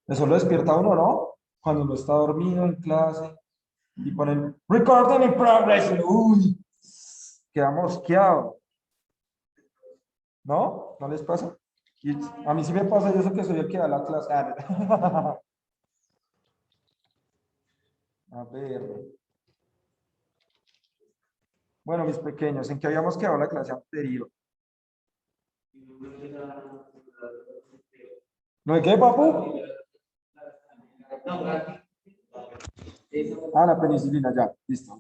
Eso lo despierta uno, ¿no? Cuando uno está dormido en clase y ponen recording in progress. Uy, queda mosqueado. ¿No? ¿No les pasa? Y a mí sí me pasa, yo sé que soy el que da la clase. A ver. Bueno, mis pequeños, ¿en qué habíamos quedado la clase anterior? ¿No hay qué, papu? Ah, la penicilina, ya, listo.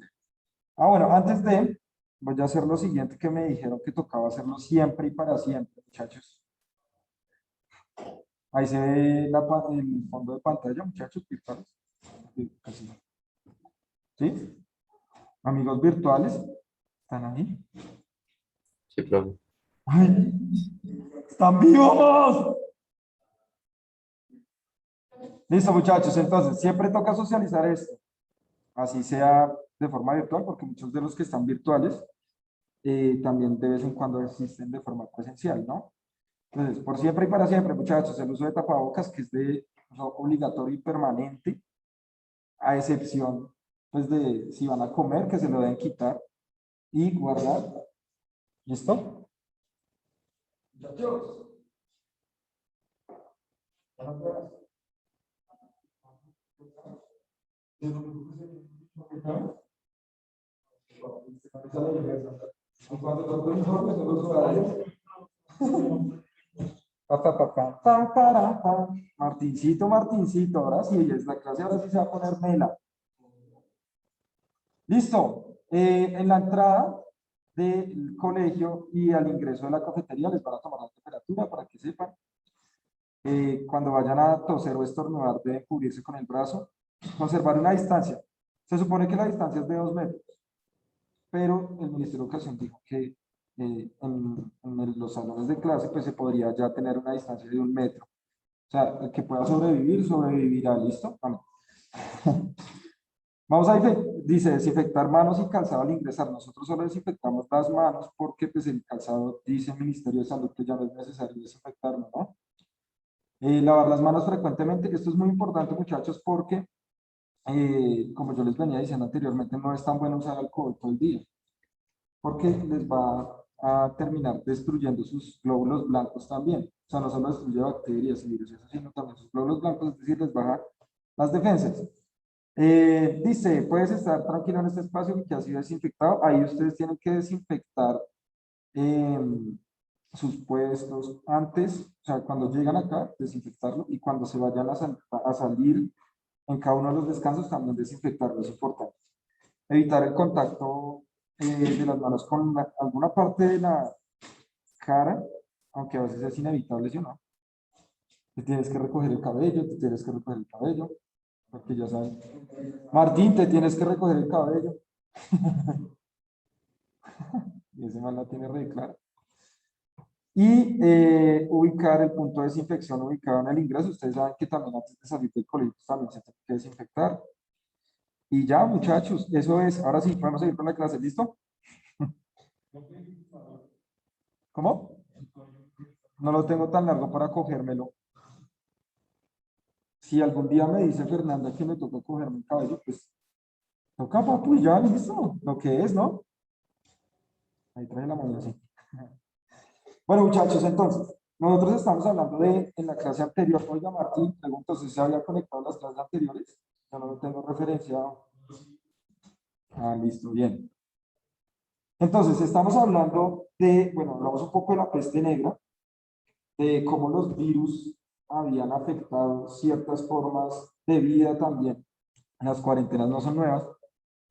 Ah, bueno, antes de, voy a hacer lo siguiente que me dijeron que tocaba hacerlo siempre y para siempre, muchachos. Ahí se ve el fondo de pantalla, muchachos virtuales. Sí, casi. ¿Sí? Amigos virtuales, ¿están ahí? Sí, profe. ¡Ay! ¡Están vivos! Listo, muchachos, entonces, siempre toca socializar esto, así sea de forma virtual, porque muchos de los que están virtuales también de vez en cuando existen de forma presencial, ¿no? Entonces, por siempre y para siempre, muchachos, el uso de tapabocas, que es de uso obligatorio y permanente, a excepción, pues, de si van a comer, que se lo deben quitar y guardar. ¿Listo? Muchachos. Martincito, Martincito, ahora sí, es la clase, ahora sí se va a poner mela. Listo. En la entrada del colegio y al ingreso de la cafetería les van a tomar la temperatura para que sepan. Cuando vayan a toser o estornudar deben cubrirse con el brazo. Conservar una distancia. Se supone que la distancia es de 2 metros, pero el Ministerio de Educación dijo que los salones de clase pues se podría ya tener una distancia de 1 metro. O sea, el que pueda sobrevivir, sobrevivirá. ¿Listo? Vamos. Vamos a dice desinfectar manos y calzado al ingresar. Nosotros solo desinfectamos las manos porque pues el calzado dice el Ministerio de Salud que ya no es necesario desinfectarlo, ¿no? Lavar las manos frecuentemente. Esto es muy importante, muchachos, porque como yo les venía diciendo anteriormente, no es tan bueno usar alcohol todo el día, porque les va a terminar destruyendo sus glóbulos blancos también. O sea, no solo destruye bacterias y virus, sino también sus glóbulos blancos, es decir, les baja las defensas. Dice, puedes estar tranquilo en este espacio que ha sido desinfectado. Ahí ustedes tienen que desinfectar eh, sus puestos antes, o sea, cuando llegan acá, desinfectarlo, y cuando se vayan a salir en cada uno de los descansos, también desinfectarlo, es importante. Evitar el contacto de las manos con alguna parte de la cara, aunque a veces es inevitable, ¿sí o no? Te tienes que recoger el cabello, te tienes que recoger el cabello, porque ya saben. Martín, te tienes que recoger el cabello. Y ese mal la tiene re clara. Y ubicar el punto de desinfección ubicado en el ingreso. Ustedes saben que también antes de salir del colegio también se tiene que desinfectar. Y ya, muchachos, eso es. Ahora sí, vamos a ir con la clase. ¿Listo? ¿Cómo? No lo tengo tan largo para cogérmelo. Si algún día me dice Fernanda que me toca cogerme el cabello, pues toca, papu, y ya, listo. Lo que es, ¿no? Ahí trae la mano así. Bueno, muchachos, entonces, nosotros estamos hablando de, en la clase anterior, oiga, Martín, pregunto si se había conectado a las clases anteriores. Ya no lo tengo referenciado. Ah, listo, bien. Entonces, estamos hablando de, bueno, hablamos un poco de la peste negra, de cómo los virus habían afectado ciertas formas de vida también. Las cuarentenas no son nuevas,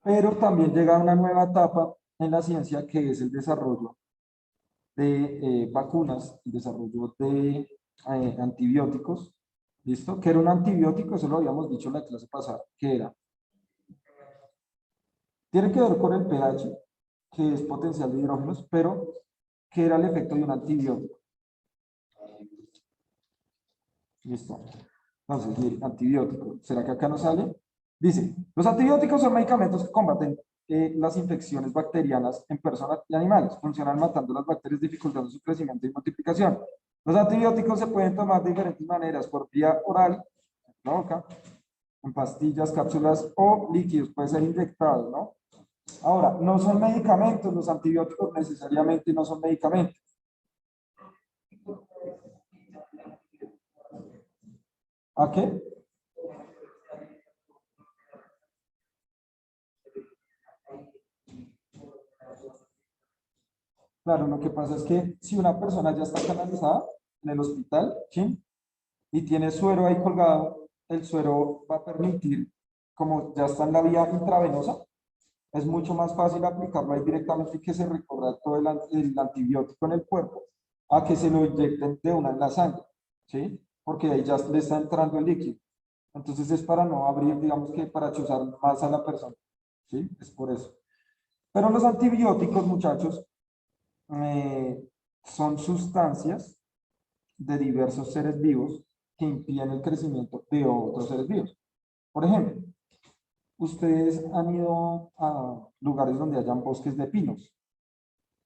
pero también llega una nueva etapa en la ciencia que es el desarrollo de vacunas, el desarrollo de antibióticos. ¿Listo? ¿Qué era un antibiótico? Eso lo habíamos dicho en la clase pasada. ¿Qué era? Tiene que ver con el pH, que es potencial de hidrógenos, pero ¿qué era el efecto de un antibiótico? Listo. Entonces, mire, antibiótico. ¿Será que acá no sale? Dice, los antibióticos son medicamentos que combaten las infecciones bacterianas en personas y animales. Funcionan matando las bacterias, dificultando su crecimiento y multiplicación. Los antibióticos se pueden tomar de diferentes maneras, por vía oral, ¿no? Acá, en pastillas, cápsulas o líquidos, puede ser inyectado, ¿no? Ahora, no son medicamentos, los antibióticos necesariamente no son medicamentos. ¿A qué? Claro, lo que pasa es que si una persona ya está canalizada en el hospital, ¿sí? Y tiene suero ahí colgado, el suero va a permitir, como ya está en la vía intravenosa, es mucho más fácil aplicarlo ahí directamente y que se recorra todo el antibiótico en el cuerpo a que se lo inyecten de una en la sangre, ¿sí? Porque ahí ya le está entrando el líquido. Entonces es para no abrir, digamos que para chuzar más a la persona, ¿sí? Es por eso. Pero los antibióticos, muchachos, son sustancias de diversos seres vivos que impiden el crecimiento de otros seres vivos. Por ejemplo, ustedes han ido a lugares donde hayan bosques de pinos,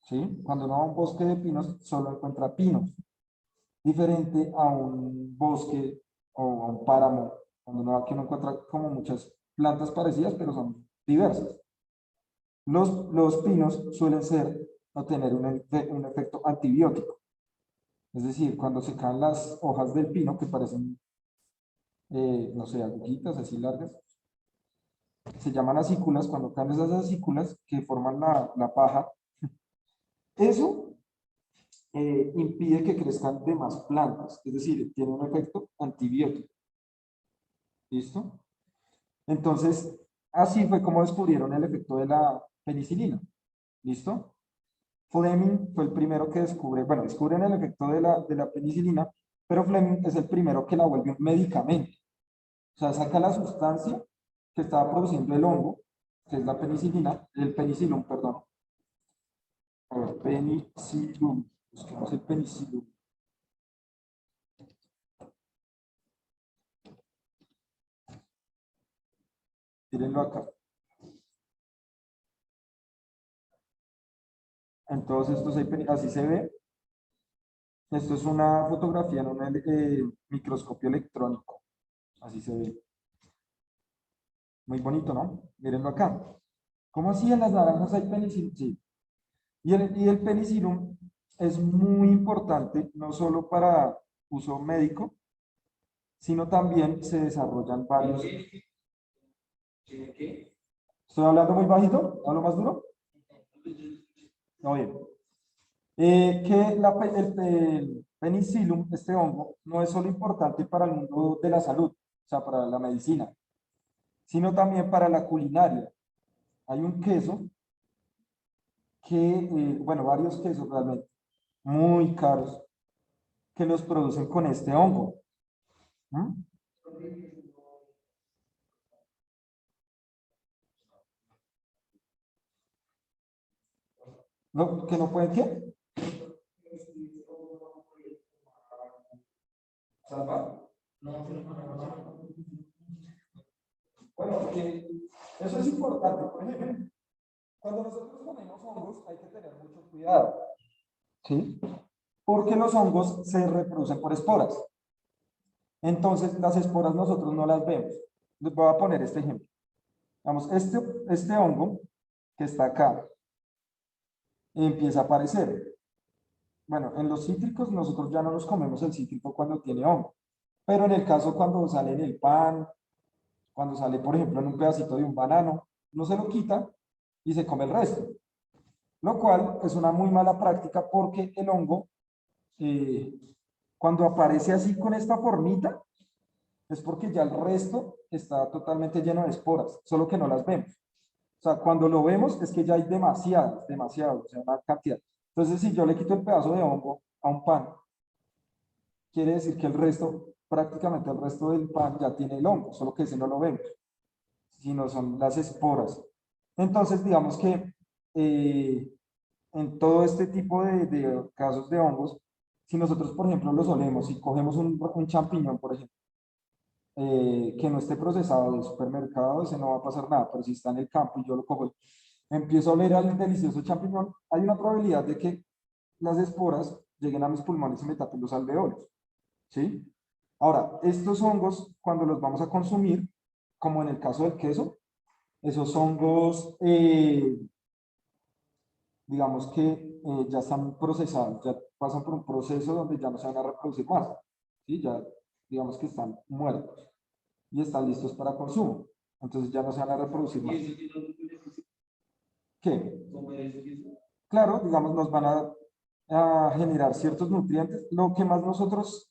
¿sí? Cuando uno va a un bosque de pinos, solo encuentra pinos, diferente a un bosque o a un páramo, cuando uno va aquí uno encuentra como muchas plantas parecidas, pero son diversas. Los pinos suelen ser o tener un efecto antibiótico. Es decir, cuando se caen las hojas del pino, que parecen, no sé, agujitas así largas, se llaman acículas, cuando caen esas acículas que forman la paja, eso impide que crezcan demás plantas, es decir, tiene un efecto antibiótico. ¿Listo? Entonces, así fue como descubrieron el efecto de la penicilina. ¿Listo? Fleming fue el primero que descubre, bueno, descubren el efecto de la penicilina, pero Fleming es el primero que la vuelve un medicamento. O sea, saca la sustancia que estaba produciendo el hongo, que es la penicilina, el penicilum, perdón. A ver, penicilum, busquemos el penicilum. Tírenlo acá. Entonces, así se ve. Esto es una fotografía en un microscopio electrónico. Así se ve. Muy bonito, ¿no? Mírenlo acá. ¿Cómo así en las naranjas hay penicilina? Sí. Y el penicilum es muy importante, no solo para uso médico, sino también se desarrollan varios. ¿Estoy hablando muy bajito? ¿Hablo más duro? No, bien. Que el penicillium, este hongo, no es solo importante para el mundo de la salud, o sea, para la medicina, sino también para la culinaria. Hay un queso que, bueno, varios quesos realmente, muy caros, que los producen con este hongo. ¿Mm? No, ¿que no pueden qué? Salvar. Bueno, que eso es importante. Por ejemplo, cuando nosotros comemos hongos hay que tener mucho cuidado, ¿sí? Porque los hongos se reproducen por esporas. Entonces, las esporas nosotros no las vemos. Les voy a poner este ejemplo. Vamos, este hongo que está acá empieza a aparecer. Bueno, en los cítricos nosotros ya no nos comemos el cítrico cuando tiene hongo. Pero en el caso cuando sale en el pan, cuando sale, por ejemplo, en un pedacito de un banano, no se lo quita y se come el resto. Lo cual es una muy mala práctica porque el hongo, eh, cuando aparece así con esta formita, es porque ya el resto está totalmente lleno de esporas, solo que no las vemos. O sea, cuando lo vemos es que ya hay demasiado, o sea, una cantidad. Entonces, si yo le quito el pedazo de hongo a un pan, quiere decir que el resto, prácticamente el resto del pan ya tiene el hongo, solo que ese no lo vemos, sino son las esporas. Entonces, digamos que en todo este tipo de casos de hongos, si nosotros, por ejemplo, los olemos, si cogemos un champiñón, por ejemplo, que no esté procesado del supermercado, ese no va a pasar nada, pero si está en el campo y yo lo cojo, empiezo a oler al delicioso champiñón, hay una probabilidad de que las esporas lleguen a mis pulmones y me tapen los alveolos, ¿sí? Ahora, estos hongos, cuando los vamos a consumir, como en el caso del queso, esos hongos, digamos que ya están procesados, ya pasan por un proceso donde ya no se van a reproducir más, ¿sí? Ya digamos que están muertos y están listos para consumo. Entonces ya no se van a reproducir más. ¿Qué? Claro, digamos, nos van a generar ciertos nutrientes. Lo que más nosotros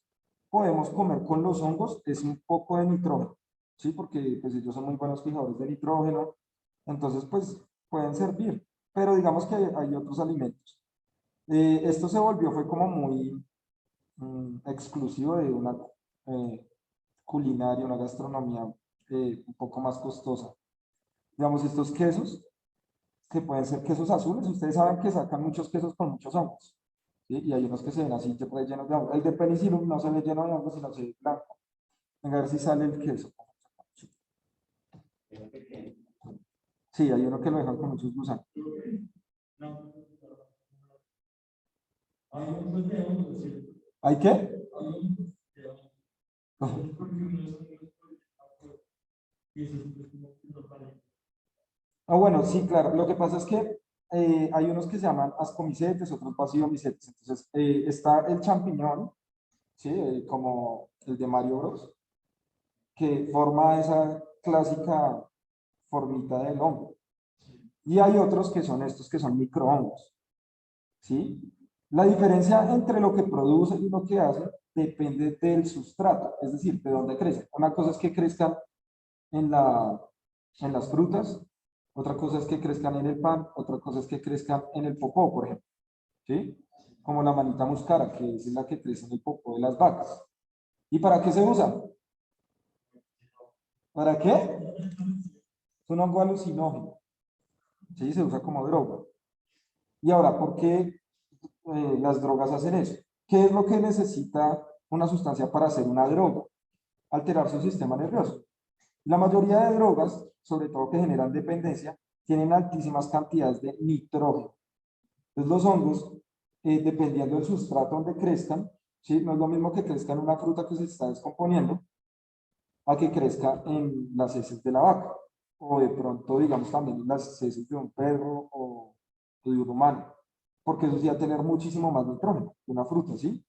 podemos comer con los hongos es un poco de nitrógeno, ¿sí? Porque pues ellos son muy buenos fijadores de nitrógeno, entonces pues pueden servir, pero digamos que hay otros alimentos. Esto se volvió, fue como muy exclusivo de una culinaria, una gastronomía un poco más costosa. Digamos, estos quesos, que pueden ser quesos azules, ustedes saben que sacan muchos quesos con muchos hongos, ¿sí? Y hay unos que se ven así rellenos de hongos. El de penicillium no se ve lleno de hongos, sino se ve blanco. Venga, a ver si sale el queso. Sí, hay uno que lo dejan con muchos gusanos. ¿Hay qué? Ah, bueno, sí, claro. Lo que pasa es que hay unos que se llaman ascomicetes, otros basilomicetes. Entonces, está el champiñón, ¿sí? Como el de Mario Bros, que forma esa clásica formita del hongo. Y hay otros que son estos que son microhongos, ¿sí? La diferencia entre lo que produce y lo que hace depende del sustrato, es decir, de dónde crece. Una cosa es que crezcan en, en las frutas, otra cosa es que crezcan en el pan, otra cosa es que crezcan en el popó, por ejemplo, ¿sí? Como la manita muscara, que es la que crece en el popó de las vacas. ¿Y para qué se usa? ¿Para qué? Es un hongo alucinógeno, ¿sí? Se usa como droga. Y ahora, ¿por qué las drogas hacen eso? ¿Qué es lo que necesita una sustancia para hacer una droga? Alterar su sistema nervioso. La mayoría de drogas, sobre todo que generan dependencia, tienen altísimas cantidades de nitrógeno. Entonces los hongos, dependiendo del sustrato donde crezcan, ¿sí? No es lo mismo que crezca en una fruta que se está descomponiendo a que crezca en las heces de la vaca, o de pronto, digamos, también en las heces de un perro o de un humano, porque eso sí va a tener muchísimo más nitrógeno que una fruta, ¿sí?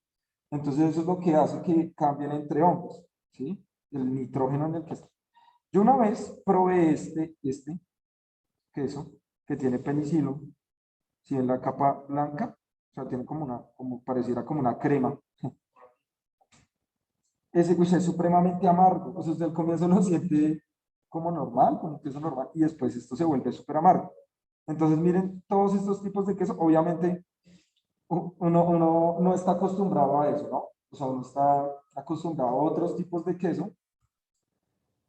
Entonces eso es lo que hace que cambien entre hongos, ¿sí? El nitrógeno en el que está. Yo una vez probé este queso que tiene penicilo, si en la capa blanca, o sea, tiene como una, como pareciera como una crema. Ese pues, es supremamente amargo, o sea, desde el comienzo lo siente como normal, como queso normal, y después esto se vuelve súper amargo. Entonces, miren, todos estos tipos de queso, obviamente, uno no está acostumbrado a eso, ¿no? O sea, uno está acostumbrado a otros tipos de queso.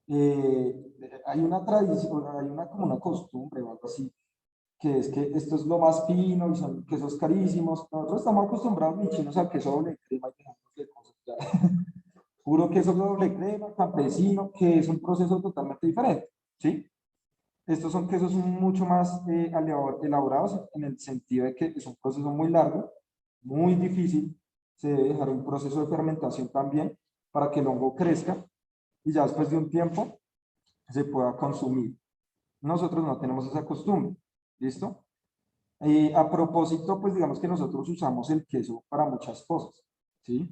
Hay una tradición, hay una como una costumbre o algo así, que es que esto es lo más fino y son quesos carísimos. Nosotros estamos acostumbrados, mis chinos, al queso doble crema y que de cosas ya. Puro queso doble crema, campesino, que es un proceso totalmente diferente, ¿sí? Estos son quesos mucho más elaborados en el sentido de que es un proceso muy largo, muy difícil. Se debe dejar un proceso de fermentación también para que el hongo crezca y ya después de un tiempo se pueda consumir. Nosotros no tenemos esa costumbre, ¿listo? A propósito, pues digamos que nosotros usamos el queso para muchas cosas, ¿sí?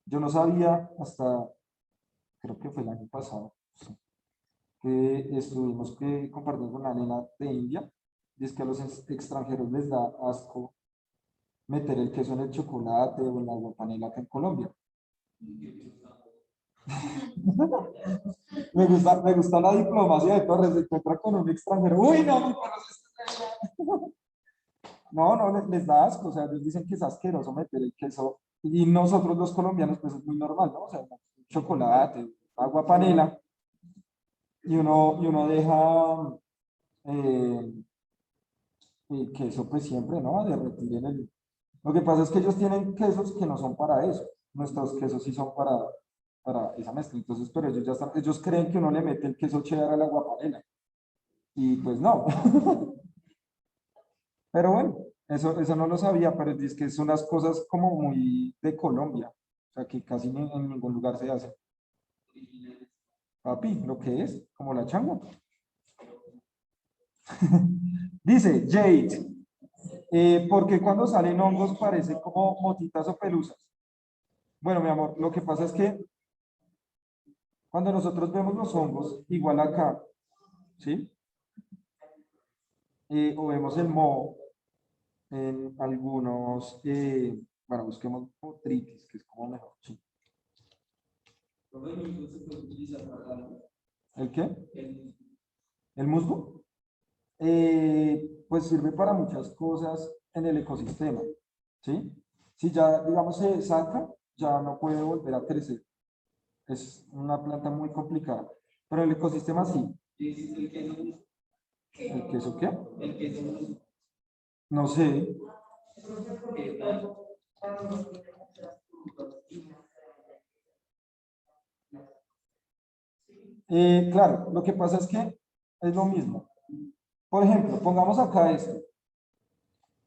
Yo no sabía hasta, creo que fue el año pasado, sí, que estuvimos compartiendo con una nena de India, y es que a los extranjeros les da asco meter el queso en el chocolate o en la agua panela acá en Colombia. Me gusta la diplomacia de Torres, se encuentra con un extranjero. Uy, no, mi perro se No, no, les da asco, o sea, ellos dicen que es asqueroso meter el queso. Y nosotros los colombianos, pues es muy normal, ¿no? O sea, chocolate, agua panela, y uno deja el queso, pues siempre, ¿no? A derretir en el... Lo que pasa es que ellos tienen quesos que no son para eso. Nuestros quesos sí son para esa mezcla. Entonces, pero ellos ya están, ellos creen que uno le mete el queso cheddar al agua panela. Y pues no. Pero bueno, eso no lo sabía, pero es que son las cosas como muy de Colombia. O sea, que casi en ningún lugar se hace. Papi, lo que es, como la changua. Dice Jade, porque cuando salen hongos parece como motitas o pelusas. Bueno, mi amor, lo que pasa es que cuando nosotros vemos los hongos, igual acá, ¿sí? O vemos el moho en algunos, bueno, busquemos botritis, que es como mejor, ¿sí? ¿El qué? ¿El musgo? Pues sirve para muchas cosas en el ecosistema, ¿sí? Si ya, digamos, se saca, ya no puede volver a crecer. Es una planta muy complicada, pero el ecosistema sí. ¿El queso qué? No sé. Claro, lo que pasa es que es lo mismo. Por ejemplo, pongamos acá esto.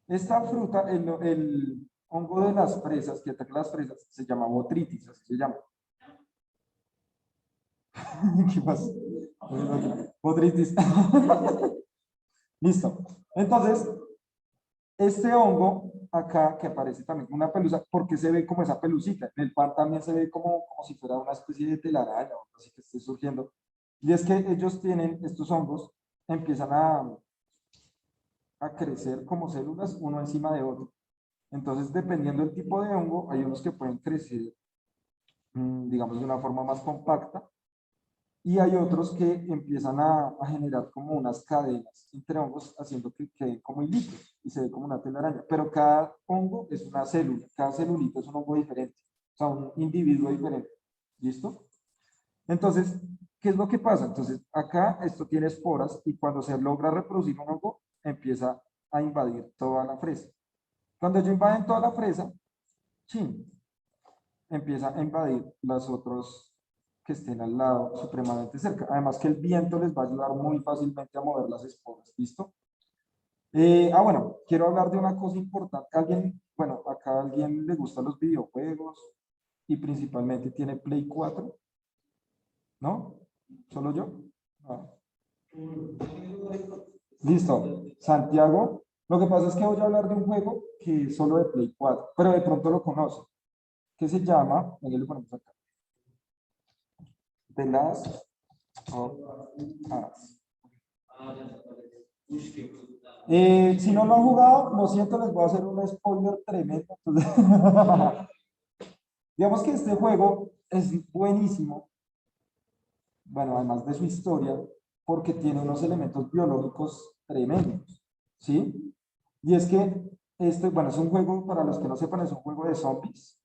Esta fruta, el hongo de las fresas, que ataca las fresas, se llama botritis, así se llama. ¿Qué pasa? Botritis. Listo. Entonces, este hongo acá, que aparece también como una pelusa, porque se ve como esa pelucita. En el pan también se ve como si fuera una especie de telaraña o así que esté surgiendo. Y es que ellos tienen, estos hongos, empiezan a crecer como células uno encima de otro. Entonces, dependiendo del tipo de hongo, hay unos que pueden crecer, digamos, de una forma más compacta, y hay otros que empiezan a generar como unas cadenas entre hongos, haciendo que queden como hilitos y se ve como una telaraña. Pero cada hongo es una célula, cada celulita es un hongo diferente, o sea, un individuo diferente. ¿Listo? Entonces, ¿qué es lo que pasa? Entonces, acá esto tiene esporas y cuando se logra reproducir un hongo, empieza a invadir toda la fresa. Cuando ellos invaden toda la fresa, chin, empieza a invadir las otros que estén al lado supremamente cerca. Además que el viento les va a ayudar muy fácilmente a mover las esporas. ¿Listo? Bueno, quiero hablar de una cosa importante. Alguien, bueno, acá a alguien le gustan los videojuegos y principalmente tiene Play 4, ¿no? ¿Solo yo? Ah. Listo. Santiago, lo que pasa es que voy a hablar de un juego que es solo de Play 4, pero de pronto lo conoce, que se llama, ahí lo ponemos acá, The Last of Us. Si no lo han jugado, lo siento, les voy a hacer un spoiler tremendo. Entonces, digamos que este juego es buenísimo, bueno, además de su historia, porque tiene unos elementos biológicos tremendos, ¿sí? Y es que este, bueno, es un juego, para los que no sepan, es un juego de zombies,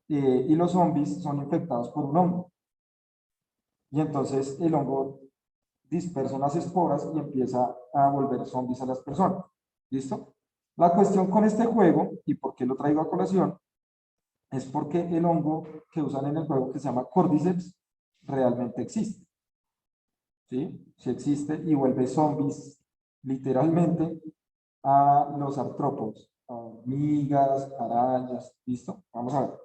y los zombies son infectados por un hongo. Y entonces el hongo dispersa unas esporas y empieza a volver zombies a las personas. ¿Listo? La cuestión con este juego, y por qué lo traigo a colación, es porque el hongo que usan en el juego, que se llama Cordyceps, realmente existe. ¿Sí? Sí existe y vuelve zombies literalmente a los artrópodos, a hormigas, arañas. ¿Listo? Vamos a ver.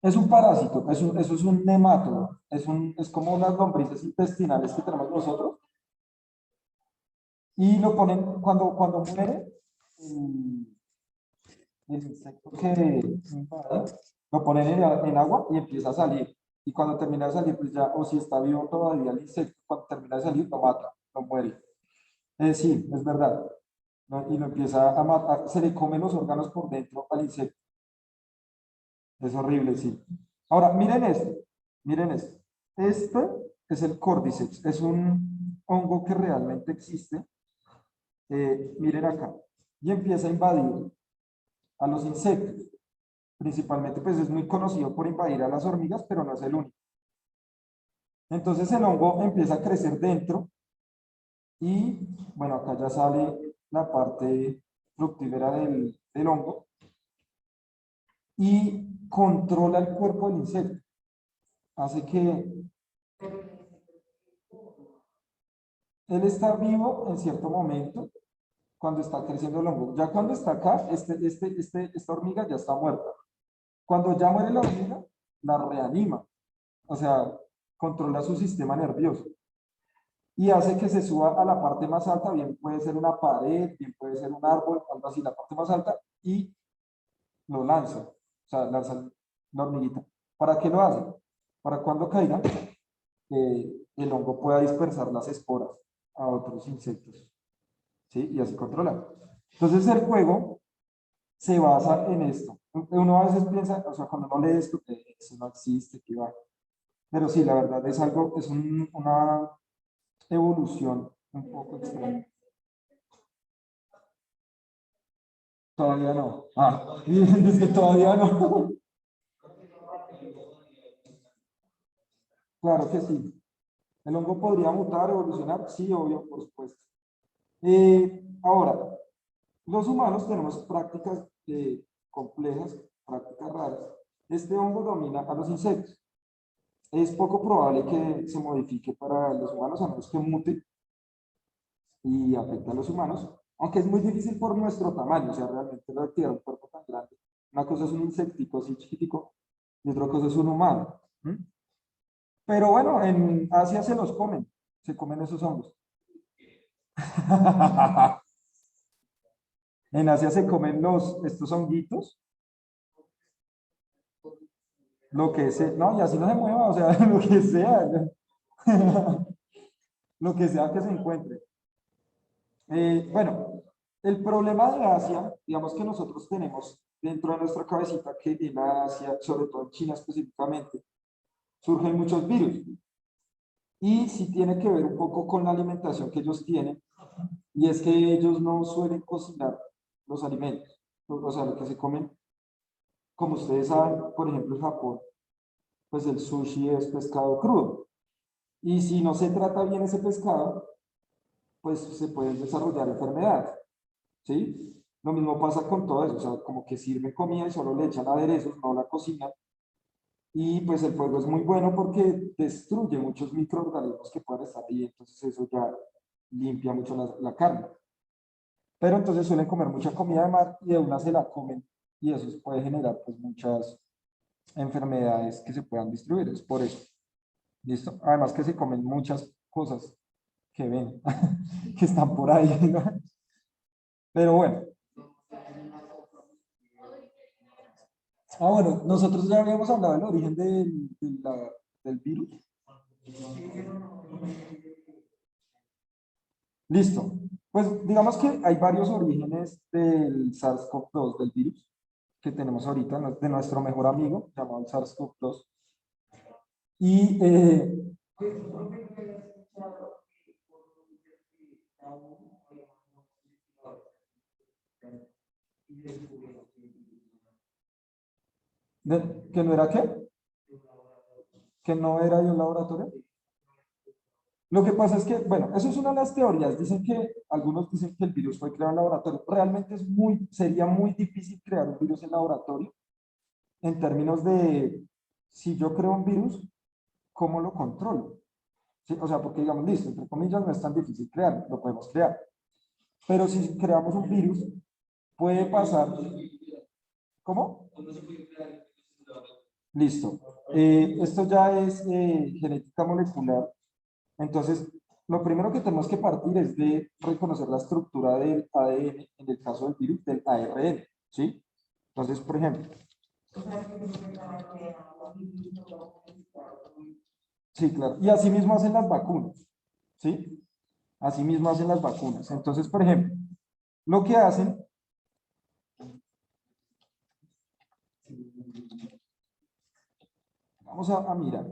Es un parásito, eso es un nemátodo, es como unas lombrices intestinales que tenemos nosotros, y lo ponen cuando muere el insecto que invade, lo ponen en agua y empieza a salir. Y cuando termina de salir, pues ya, o si está vivo todavía el insecto, cuando termina de salir, lo mata, lo muere. Sí, es verdad. ¿No? Y lo empieza a matar, se le come los órganos por dentro al insecto. Es horrible, sí. Ahora, miren esto, miren esto. Este es el Cordyceps, es un hongo que realmente existe. Miren acá. Y empieza a invadir a los insectos. Principalmente, pues es muy conocido por invadir a las hormigas, pero no es el único. Entonces el hongo empieza a crecer dentro y, bueno, acá ya sale la parte fructífera del hongo y controla el cuerpo del insecto. Hace que él está vivo en cierto momento cuando está creciendo el hongo. Ya cuando está acá, esta hormiga ya está muerta. Cuando ya muere la hormiga, la reanima. O sea, controla su sistema nervioso. Y hace que se suba a la parte más alta, bien puede ser una pared, bien puede ser un árbol, algo así, la parte más alta, y lo lanza. O sea, lanza la hormiguita. ¿Para qué lo hace? Para cuando caiga, el hongo pueda dispersar las esporas a otros insectos. ¿Sí? Y así controlar. Entonces el juego se basa en esto. Uno a veces piensa, o sea, cuando uno lee esto, que eso no existe, que va. Pero sí, la verdad es algo, es una evolución un poco extraña. Todavía no. Ah, es que todavía no. Claro que sí. ¿El hongo podría mutar, evolucionar? Sí, obvio, por supuesto. Ahora, los humanos tenemos prácticas complejas, prácticas raras. Este hongo domina a los insectos. Es poco probable que se modifique para los humanos, a menos que mute y afecte a los humanos, aunque es muy difícil por nuestro tamaño, o sea, realmente reactivar un cuerpo tan grande. Una cosa es un insectico así chiquitico y otra cosa es un humano. ¿Mm? Pero bueno, en Asia se comen esos hongos. En Asia se comen estos honguitos, lo que sea, no, y así no se mueva, o sea, lo que sea, lo que sea que se encuentre. Bueno, el problema de Asia, digamos que nosotros tenemos dentro de nuestra cabecita que en Asia, sobre todo en China específicamente, surgen muchos virus. Y sí tiene que ver un poco con la alimentación que ellos tienen, y es que ellos no suelen cocinar los alimentos, o sea, lo que se comen, como ustedes saben, por ejemplo, en Japón, pues el sushi es pescado crudo. Y si no se trata bien ese pescado, pues se pueden desarrollar enfermedades. ¿Sí? Lo mismo pasa con todo eso, o sea, como que sirve comida y solo le echan aderezos, no la cocinan. Y pues el fuego es muy bueno porque destruye muchos microorganismos que puedan estar ahí, entonces eso ya limpia mucho la carne. Pero entonces suelen comer mucha comida de mar y de una se la comen y eso puede generar pues muchas enfermedades que se puedan distribuir, es por eso. ¿Listo? Además que se comen muchas cosas que ven, que están por ahí, ¿no? Pero bueno. Bueno, nosotros ya habíamos hablado del origen del virus. Listo. Pues digamos que hay varios orígenes del SARS-CoV-2, del virus que tenemos ahorita, de nuestro mejor amigo, llamado el SARS-CoV-2. Y ¿que no era qué? ¿Que no era de un laboratorio? Lo que pasa es que, bueno, eso es una de las teorías. Dicen que, algunos dicen que el virus fue creado en laboratorio. Realmente sería muy difícil crear un virus en laboratorio en términos de, si yo creo un virus, ¿cómo lo controlo? ¿Sí? O sea, porque digamos, listo, entre comillas, no es tan difícil crear, lo podemos crear. Pero si creamos un virus, puede pasar. ¿Cómo? Listo. Esto ya es genética molecular. Entonces, lo primero que tenemos que partir es de reconocer la estructura del ADN, en el caso del virus, del ARN, ¿sí? Entonces, por ejemplo, sí, claro, y así mismo hacen las vacunas, ¿sí? Así mismo hacen las vacunas. Entonces, por ejemplo, lo que hacen, vamos a mirar,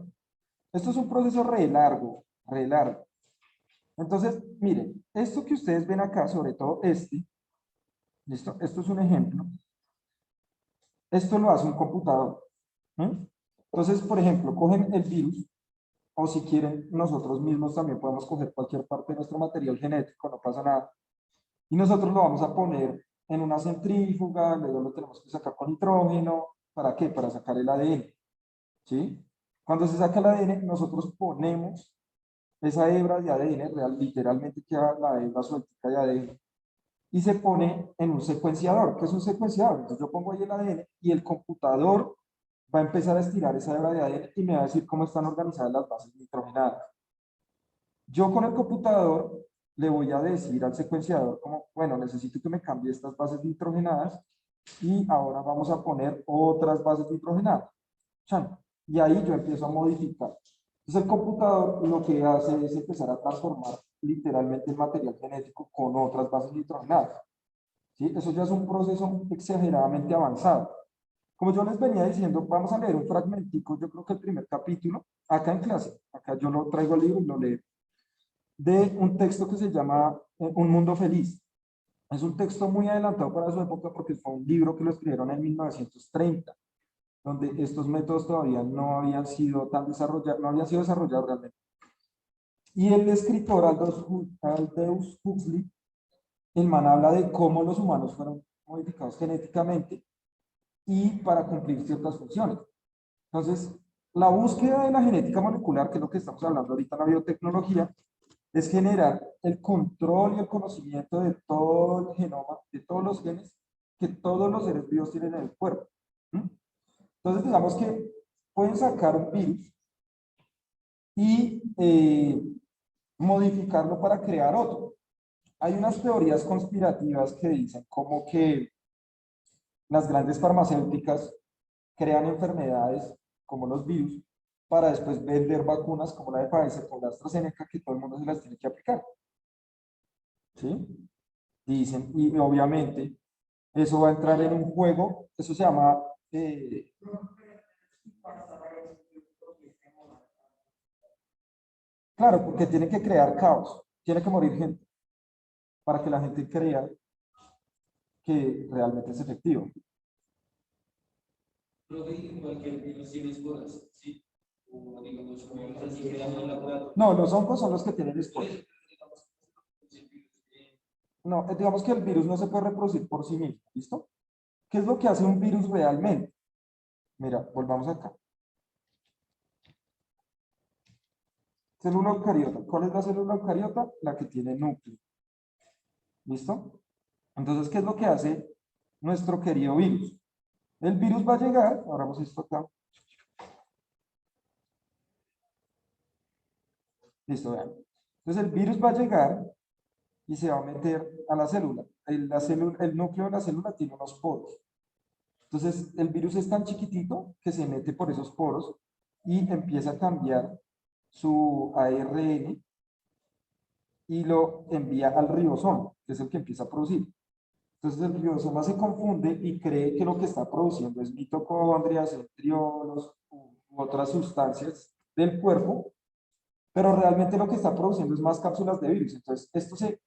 esto es un proceso re largo, re largo. Entonces, miren, esto que ustedes ven acá, sobre todo ¿listo? Esto es un ejemplo. Esto lo hace un computador. ¿Mm? Entonces, por ejemplo, cogen el virus, o si quieren, nosotros mismos también podemos coger cualquier parte de nuestro material genético, no pasa nada. Y nosotros lo vamos a poner en una centrífuga, luego lo tenemos que sacar con nitrógeno. ¿Para qué? Para sacar el ADN. ¿Sí? Cuando se saca el ADN, nosotros ponemos esa hebra de ADN, literalmente queda la hebra suelta de ADN, y se pone en un secuenciador. ¿Qué es un secuenciador? Entonces yo pongo ahí el ADN y el computador va a empezar a estirar esa hebra de ADN y me va a decir cómo están organizadas las bases nitrogenadas. Yo con el computador le voy a decir al secuenciador como, bueno, necesito que me cambie estas bases nitrogenadas y ahora vamos a poner otras bases nitrogenadas. Y ahí yo empiezo a modificar. Entonces el computador lo que hace es empezar a transformar literalmente el material genético con otras bases nitrogenadas. ¿Sí? Eso ya es un proceso exageradamente avanzado. Como yo les venía diciendo, vamos a leer un fragmentico, yo creo que el primer capítulo, acá en clase, acá yo lo traigo al libro y lo leo, de un texto que se llama Un Mundo Feliz. Es un texto muy adelantado para su época porque fue un libro que lo escribieron en 1930, donde estos métodos todavía no habían sido tan desarrollados, no habían sido desarrollados realmente. Y el escritor Aldous Huxley, el man habla de cómo los humanos fueron modificados genéticamente y para cumplir ciertas funciones. Entonces, la búsqueda de la genética molecular, que es lo que estamos hablando ahorita en la biotecnología, es generar el control y el conocimiento de todo el genoma, de todos los genes que todos los seres vivos tienen en el cuerpo. Entonces, digamos que pueden sacar un virus y modificarlo para crear otro. Hay unas teorías conspirativas que dicen como que las grandes farmacéuticas crean enfermedades como los virus para después vender vacunas como la de Pfizer o la AstraZeneca que todo el mundo se las tiene que aplicar. ¿Sí? Dicen, y obviamente eso va a entrar en un juego, eso se llama... claro, porque tiene que crear caos, tiene que morir gente para que la gente crea que realmente es efectivo. Cualquier virus tiene esporas, ¿sí? O digamos, así crean en el laboratorio. No, los hongos son los que tienen esporas. No, digamos que el virus no se puede reproducir por sí mismo, ¿listo? ¿Qué es lo que hace un virus realmente? Mira, volvamos acá. Célula eucariota. ¿Cuál es la célula eucariota? La que tiene núcleo. ¿Listo? Entonces, ¿qué es lo que hace nuestro querido virus? El virus va a llegar, ahora vamos a esto acá. Listo, vean. Entonces el virus va a llegar y se va a meter a la célula. El núcleo de la célula tiene unos poros. Entonces el virus es tan chiquitito que se mete por esos poros y empieza a cambiar su ARN y lo envía al ribosoma, que es el que empieza a producir. Entonces el ribosoma se confunde y cree que lo que está produciendo es mitocondrias, centriolos u otras sustancias del cuerpo, pero realmente lo que está produciendo es más cápsulas de virus. Entonces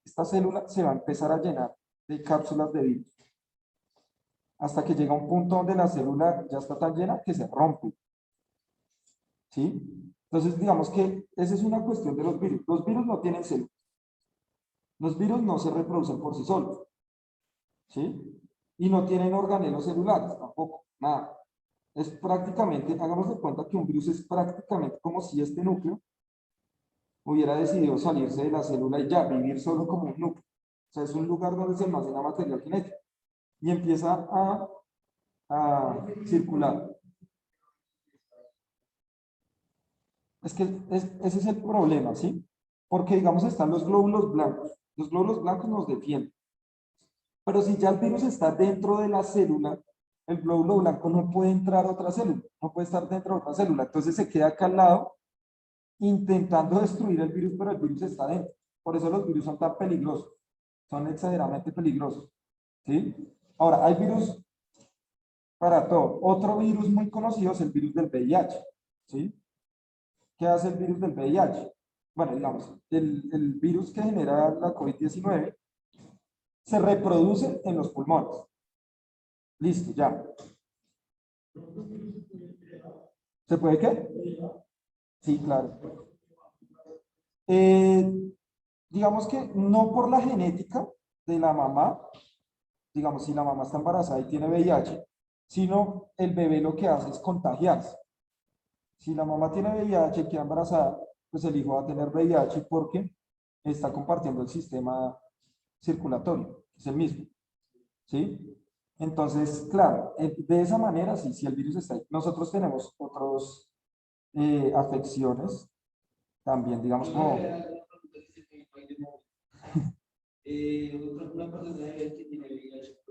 esta célula se va a empezar a llenar de cápsulas de virus, hasta que llega un punto donde la célula ya está tan llena que se rompe. ¿Sí? Entonces digamos que esa es una cuestión de los virus. Los virus no tienen células. Los virus no se reproducen por sí solos. ¿Sí? Y no tienen organelos celulares tampoco, nada. Es prácticamente, hagamos de cuenta que un virus es prácticamente como si este núcleo hubiera decidido salirse de la célula y ya vivir solo como un núcleo. O sea, es un lugar donde se almacena material genético y empieza a circular. Es que ese es el problema, ¿sí? Porque, digamos, están los glóbulos blancos. Los glóbulos blancos nos defienden. Pero si ya el virus está dentro de la célula, el glóbulo blanco no puede entrar a otra célula, no puede estar dentro de otra célula. Entonces se queda acá al lado intentando destruir el virus, pero el virus está dentro. Por eso los virus son tan peligrosos. Son exageradamente peligrosos. ¿Sí? Ahora, hay virus para todo. Otro virus muy conocido es el virus del VIH. ¿Sí? ¿Qué hace el virus del VIH? Bueno, digamos, el virus que genera la COVID-19 se reproduce en los pulmones. Listo, ya. ¿Se puede qué? Sí, claro. Digamos que no por la genética, de la mamá, digamos, si la mamá está embarazada y tiene VIH, sino el bebé lo que hace es contagiarse. Si la mamá tiene VIH y queda embarazada, pues el hijo va a tener VIH porque está compartiendo el sistema circulatorio, es el mismo, ¿sí? Entonces, claro, de esa manera, sí, si el virus está ahí. Nosotros tenemos otras afecciones también, digamos, como... Una persona que tiene VIH